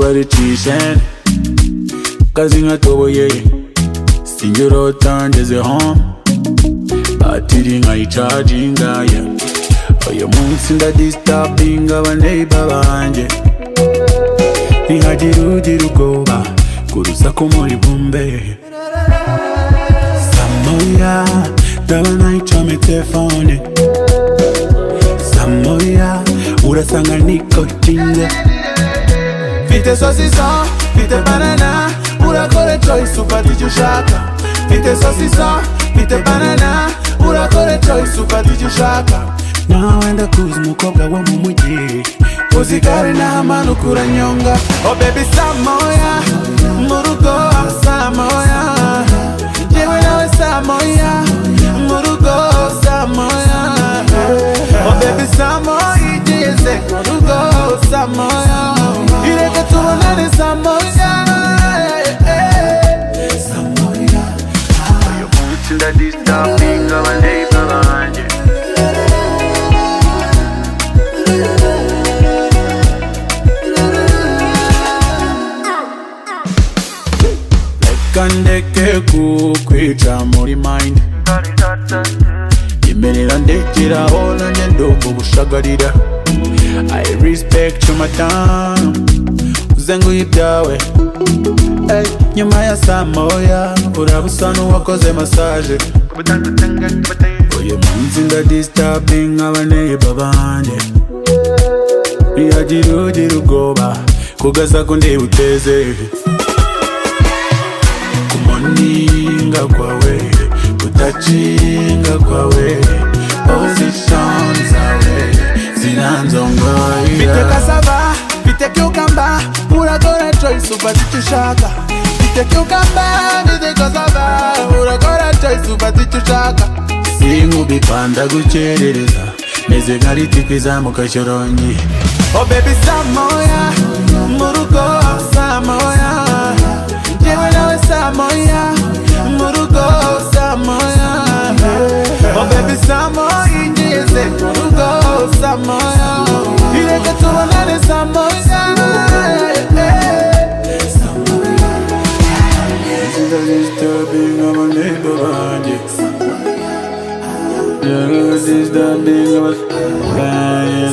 baricishen kazi nkatoboye sinjurota ngeze home batiri nkayicajinga uyu munsi ndadisturbinga abaneighbor banje ntihagire ugira ubwoba kurusaku muri bumbe Samoya ndabona icome telefone Samoya urasanga nikotinze Fite saucisson, fite banana urakore choice ufata icyo ushaka Fite saucisson, fite banana urakore choice ufata icyo ushaka nawe ndakuzi umukobwa wo mu mujyi uzi gare n'amanuka uranyonga Oh baby Samoya mu rugo Samoya yewe nawe Samoya mu rugo Samoya Oh baby Samoya igeze mu rugo Samoya ireke tubonane Samoya Samoya uyu munsi ndadisturbinga abaneighbor banje Kandeke kukwica muri mind Imerera ndekera hola ndumva ubushagarira I respect you madam uzenguye ibyawe nyuma ya Samoya urabusa n'uwakoze massage uyu munsi ndadisturbinga abaneighbor banje ntihagire ugira ubwoba kugaza ko ndibuteze Kumoninga kwawe, kutachinga kwawe Position zawe, zinanzongoya Fite cassava, fite cucumber urakora choice ufata icyo ushaka Fite cucumber, fite cassava urakora choice ufata icyo ushaka Sinkubipanda gukerereza meze nka ritiko izamuka shorongi Oh baby Samoya, mu rugo Samoya yewe nawe Samoya mu rugo Samoya Oh baby Samoya igeze mu rugo Samoya ireke tubonane Samoya Samoya disturbing abaneighbor banje disturbing abaneighbor banje